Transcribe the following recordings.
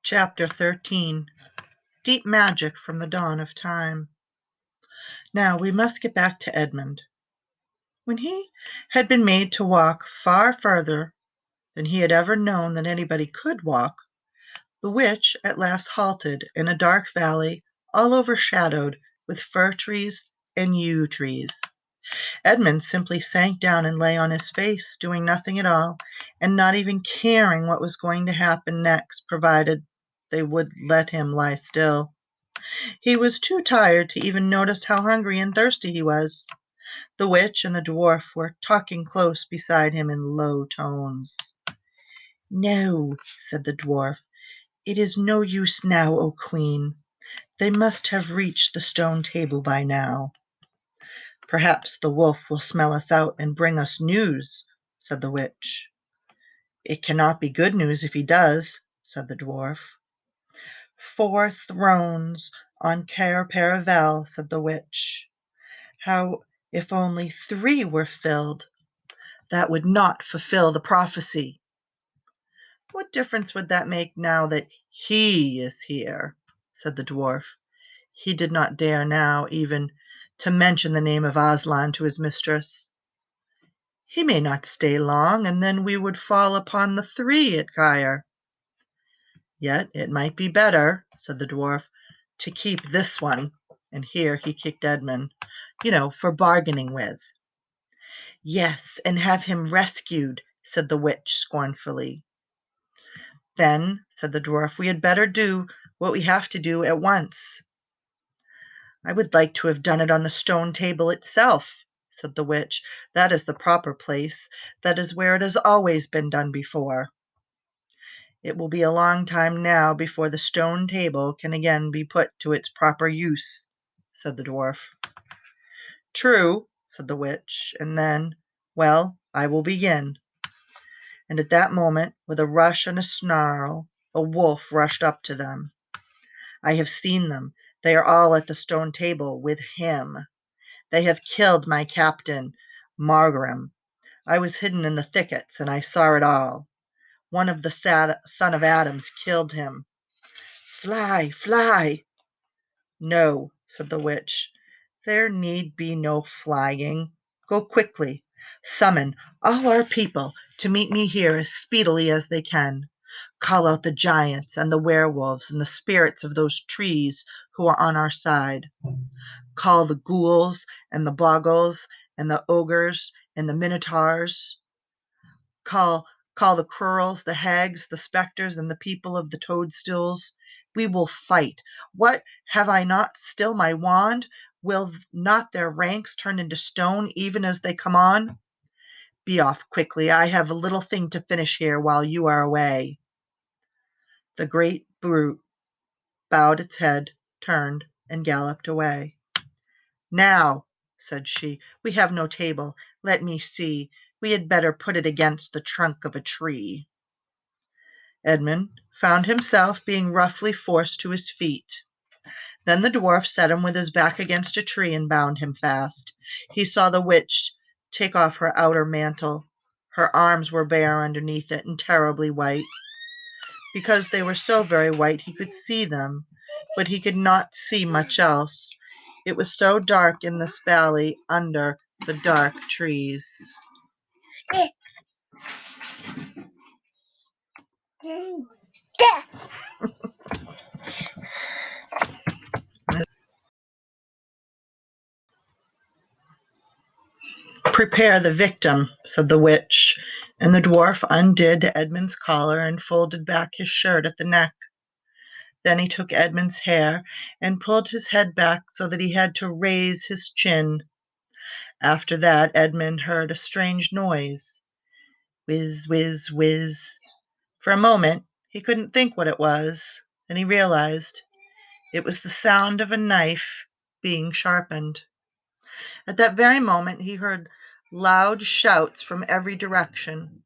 Chapter 13 Deep Magic from the Dawn of Time. Now we must get back to Edmund. When he had been made to walk far further than he had ever known that anybody could walk, the witch at last halted in a dark valley all overshadowed with fir trees and yew trees. Edmund simply sank down and lay on his face, doing nothing at all, and not even caring what was going to happen next, provided they would let him lie still. He was too tired to even notice how hungry and thirsty he was. The witch and the dwarf were talking close beside him in low tones. "No," said the dwarf, "it is no use now, O Queen. They must have reached the stone table by now." "Perhaps the wolf will smell us out and bring us news," said the witch. "It cannot be good news if he does," said the dwarf. "4 thrones on CHPATER, said the witch. "How if only 3 were filled? That would not fulfill the prophecy." "What difference would that make now that he is here?" said the dwarf. He did not dare now even to mention the name of Aslan to his mistress. "He may not stay long, and then we would fall upon the 3 at Caer." "Yet it might be better," said the dwarf, "to keep this one," and here he kicked Edmund, "for bargaining with." "Yes, and have him rescued," said the witch scornfully. "Then," said the dwarf, "we had better do what we have to do at once." "I would like to have done it on the stone table itself," said the witch. "That is the proper place. That is where it has always been done before." "It will be a long time now before the stone table can again be put to its proper use," said the dwarf. "True," said the witch, and then, "Well, I will begin." And at that moment, with a rush and a snarl, a wolf rushed up to them. "I have seen them. They are all at the stone table with him. They have killed my captain, Margrim. I was hidden in the thickets, and I saw it all. One of the son of Adams killed him. Fly, fly!" "No," said the witch, "there need be no flying. Go quickly. Summon all our people to meet me here as speedily as they can. Call out the giants and the werewolves and the spirits of those trees who are on our side. Call the ghouls and the bogles and the ogres and the minotaurs. Call the churls, the hags, the spectres, and the people of the toadstools. We will fight. What, have I not still my wand? Will not their ranks turn into stone even as they come on? Be off quickly. I have a little thing to finish here while you are away." The great brute bowed its head, turned, and galloped away. "Now," said she, "we have no table. Let me see. We had better put it against the trunk of a tree." Edmund found himself being roughly forced to his feet. Then the dwarf set him with his back against a tree and bound him fast. He saw the witch take off her outer mantle. Her arms were bare underneath it and terribly white. Because they were so very white, he could see them, but he could not see much else. It was so dark in this valley under the dark trees. "Prepare the victim," said the witch, and the dwarf undid Edmund's collar and folded back his shirt at the neck. Then he took Edmund's hair and pulled his head back so that he had to raise his chin. After that Edmund heard a strange noise. Whiz, whiz, whiz. For a moment he couldn't think what it was. Then he realized it was the sound of a knife being sharpened. At that very moment he heard loud shouts from every direction,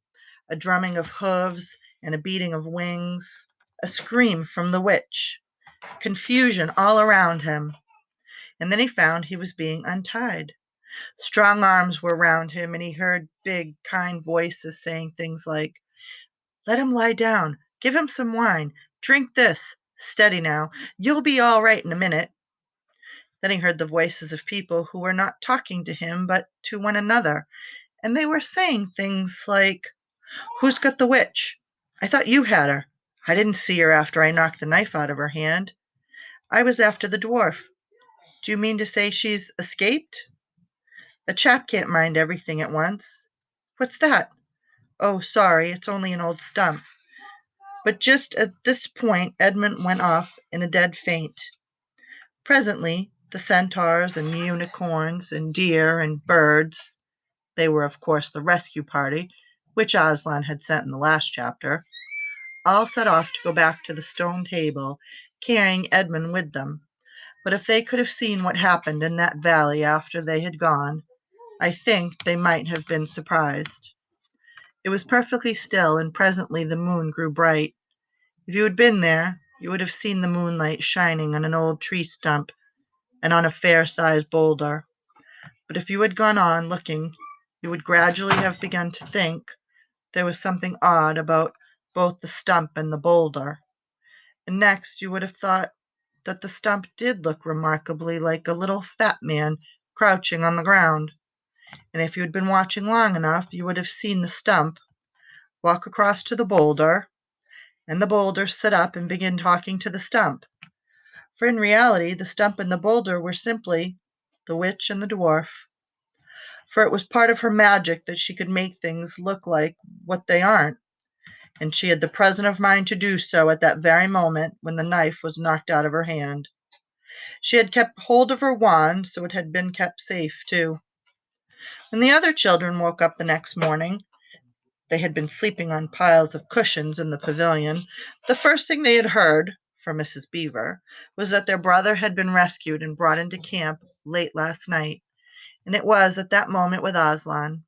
a drumming of hooves and a beating of wings, a scream from the witch, confusion all around him. And then he found he was being untied. Strong arms were round him, and he heard big, kind voices saying things like, "Let him lie down. Give him some wine. Drink this. Steady now. You'll be all right in a minute." Then he heard the voices of people who were not talking to him but to one another, and they were saying things like, "Who's got the witch? I thought you had her. I didn't see her after I knocked the knife out of her hand. I was after the dwarf. Do you mean to say she's escaped? A chap can't mind everything at once. What's that? Oh, sorry, it's only an old stump." But just at this point Edmund went off in a dead faint. Presently the centaurs and unicorns and deer and birds, they were of course the rescue party, which Aslan had sent in the last chapter, all set off to go back to the stone table, carrying Edmund with them. But if they could have seen what happened in that valley after they had gone, I think they might have been surprised. It was perfectly still, and presently the moon grew bright. If you had been there, you would have seen the moonlight shining on an old tree stump and on a fair-sized boulder. But if you had gone on looking, you would gradually have begun to think there was something odd about both the stump and the boulder. And next you would have thought that the stump did look remarkably like a little fat man crouching on the ground. And if you had been watching long enough, you would have seen the stump walk across to the boulder, and the boulder sit up and begin talking to the stump. For in reality, the stump and the boulder were simply the witch and the dwarf. For it was part of her magic that she could make things look like what they aren't, and she had the presence of mind to do so at that very moment when the knife was knocked out of her hand. She had kept hold of her wand, so it had been kept safe, too. When the other children woke up the next morning, they had been sleeping on piles of cushions in the pavilion. The first thing they had heard from Mrs. Beaver was that their brother had been rescued and brought into camp late last night, and it was at that moment with Aslan.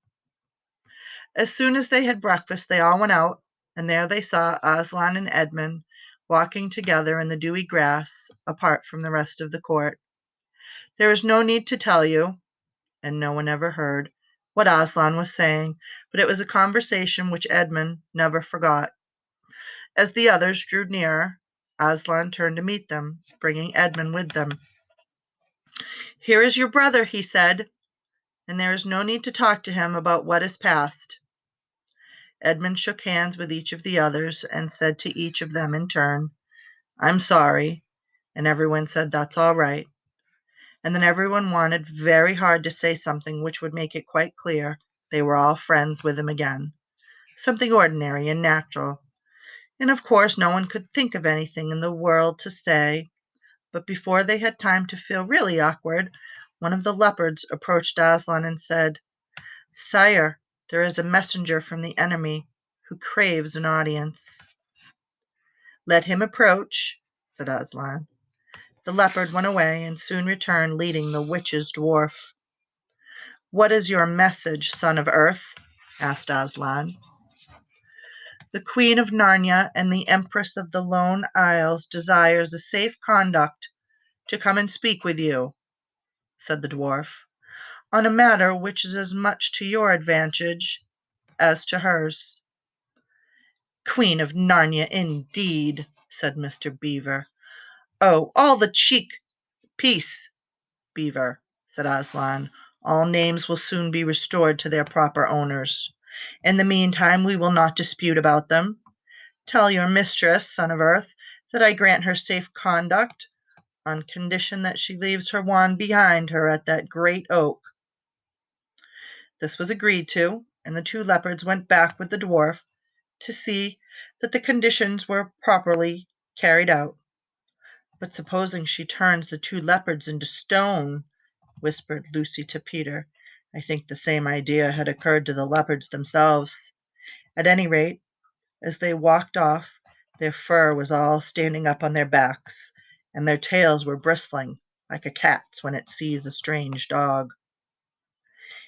As soon as they had breakfast, they all went out, and there they saw Aslan and Edmund walking together in the dewy grass, apart from the rest of the court. There is no need to tell you, and no one ever heard, what Aslan was saying, but it was a conversation which Edmund never forgot. As the others drew nearer, Aslan turned to meet them, bringing Edmund with them. "Here is your brother," he said, "and there is no need to talk to him about what is past." Edmund shook hands with each of the others and said to each of them in turn, "I'm sorry," and everyone said, "That's all right." And then everyone wanted very hard to say something which would make it quite clear they were all friends with him again, something ordinary and natural. And of course no one could think of anything in the world to say, but before they had time to feel really awkward, one of the leopards approached Aslan and said, "Sire, there is a messenger from the enemy who craves an audience." "Let him approach," said Aslan. The leopard went away and soon returned leading the witch's dwarf. "What is your message, son of earth?" asked Aslan. "The Queen of Narnia and the Empress of the Lone Isles desires a safe conduct to come and speak with you," said the dwarf, "on a matter which is as much to your advantage as to hers." "Queen of Narnia, indeed," said Mr. Beaver. "Oh, all the cheek—" "Peace, Beaver," said Aslan. "All names will soon be restored to their proper owners. In the meantime we will not dispute about them. Tell your mistress, son of earth, that I grant her safe conduct on condition that she leaves her wand behind her at that great oak." This was agreed to, and the two leopards went back with the dwarf to see that the conditions were properly carried out. "But supposing she turns the two leopards into stone," whispered Lucy to Peter. I think the same idea had occurred to the leopards themselves. At any rate, as they walked off, their fur was all standing up on their backs, and their tails were bristling like a cat's when it sees a strange dog.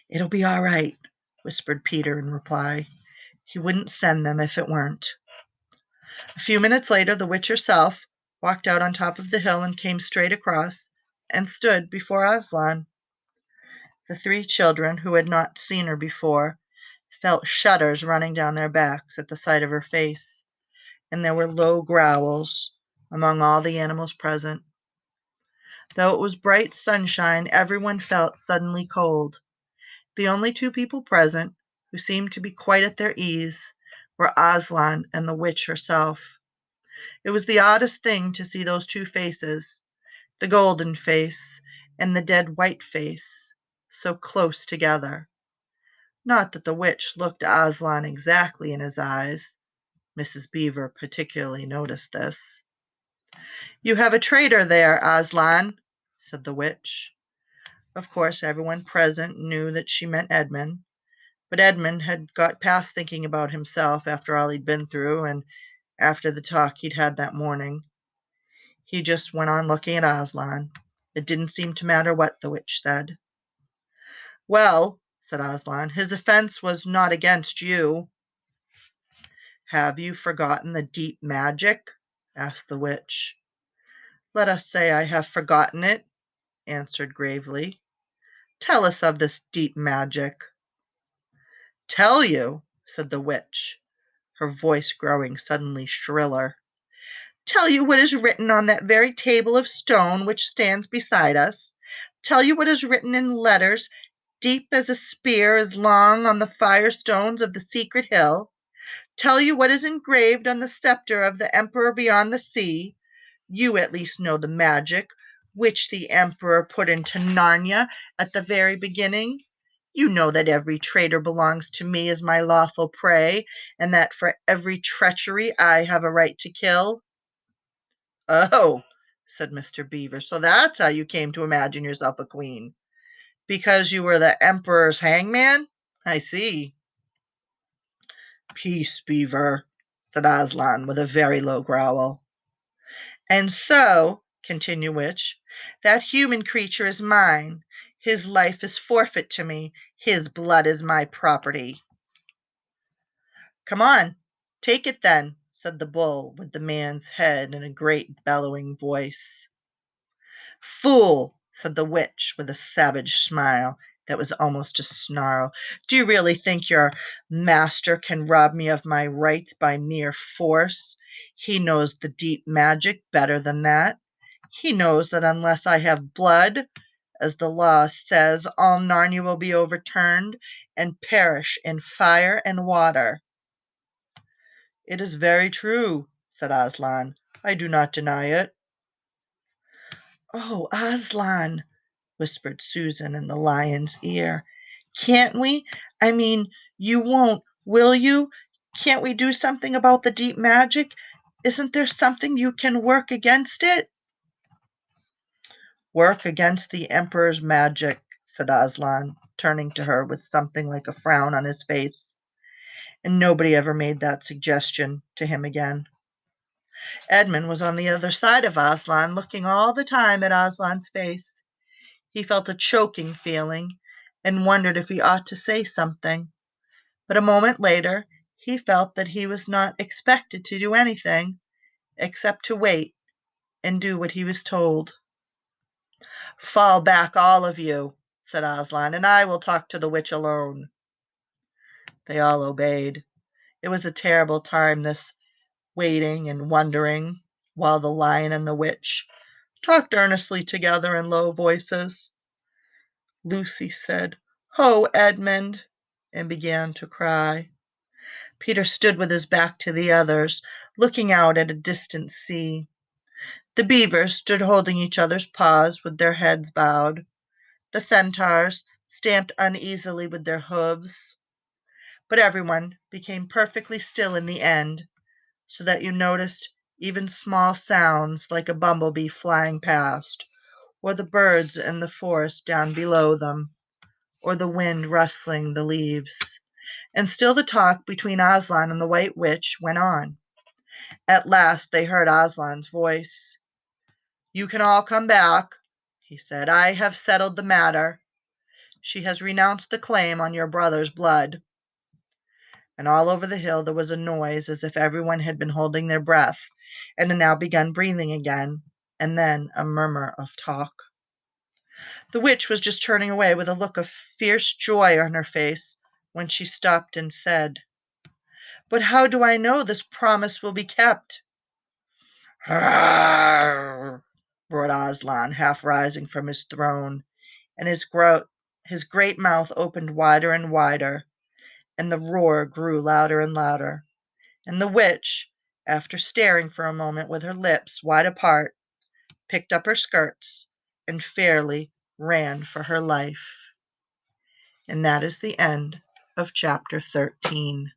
"It'll be all right," whispered Peter in reply. He wouldn't send them if it weren't. A few minutes later the witch herself walked out on top of the hill and came straight across and stood before Aslan. The three children, who had not seen her before, felt shudders running down their backs at the sight of her face. and there were low growls among all the animals present. Though it was bright sunshine, everyone felt suddenly cold. The only two people present who seemed to be quite at their ease were Aslan and the witch herself. It was the oddest thing to see those two faces, the golden face and the dead white face, so close together. Not that the witch looked Aslan exactly in his eyes. Mrs. Beaver particularly noticed this. "You have a traitor there, Aslan," said the witch. Of course, everyone present knew that she meant Edmund, but Edmund had got past thinking about himself after all he'd been through and after the talk he'd had that morning. He just went on looking at Aslan. It didn't seem to matter what the witch said. "Well," said Aslan, "his offense was not against you." "Have you forgotten the deep magic?" asked the witch. "Let us say I have forgotten it," answered gravely. "Tell us of this deep magic." "Tell you," said the witch, her voice growing suddenly shriller. "Tell you what is written on that very table of stone which stands beside us. Tell you what is written in letters deep as a spear as long on the firestones of the secret hill. Tell you what is engraved on the scepter of the emperor beyond the sea. You at least know the magic which the emperor put into Narnia at the very beginning. You know that every traitor belongs to me as my lawful prey, and that for every treachery I have a right to kill." "Oh," said Mr. Beaver, "so that's how you came to imagine yourself a queen. Because you were the emperor's hangman? I see." "Peace, Beaver," said Aslan with a very low growl. "And so," continued Witch, "that human creature is mine. His life is forfeit to me. His blood is my property." "Come on, take it then," said the bull with the man's head in a great bellowing voice. "Fool," said the witch with a savage smile that was almost a snarl. "Do you really think your master can rob me of my rights by mere force? He knows the deep magic better than that. He knows that unless I have blood, as the law says, all Narnia will be overturned and perish in fire and water." "It is very true," said Aslan. "I do not deny it." "Oh, Aslan," whispered Susan in the lion's ear. "Can't we? I mean, you won't, will you? Can't we do something about the deep magic? Isn't there something you can work against it?" "Work against the emperor's magic," said Aslan, turning to her with something like a frown on his face. And nobody ever made that suggestion to him again. Edmund was on the other side of Aslan, looking all the time at Aslan's face. He felt a choking feeling and wondered if he ought to say something. But a moment later, he felt that he was not expected to do anything except to wait and do what he was told. "Fall back, all of you," said Aslan, "and I will talk to the witch alone." They all obeyed. It was a terrible time, this waiting and wondering, while the lion and the witch talked earnestly together in low voices. Lucy said, "Oh, Edmund," and began to cry. Peter stood with his back to the others, looking out at a distant sea. The beavers stood holding each other's paws with their heads bowed. The centaurs stamped uneasily with their hooves. But everyone became perfectly still in the end, so that you noticed even small sounds like a bumblebee flying past, or the birds in the forest down below them, or the wind rustling the leaves. And still the talk between Aslan and the White Witch went on. At last they heard Aslan's voice. "You can all come back," he said. "I have settled the matter. She has renounced the claim on your brother's blood." And all over the hill there was a noise as if everyone had been holding their breath and had now begun breathing again, and then a murmur of talk. The witch was just turning away with a look of fierce joy on her face when she stopped and said, But how do I know this promise will be kept?" "Arr!" roared Aslan, half rising from his throne, and his great mouth opened wider and wider, and the roar grew louder and louder. And the witch, after staring for a moment with her lips wide apart, picked up her skirts and fairly ran for her life. And that is the end of chapter 13.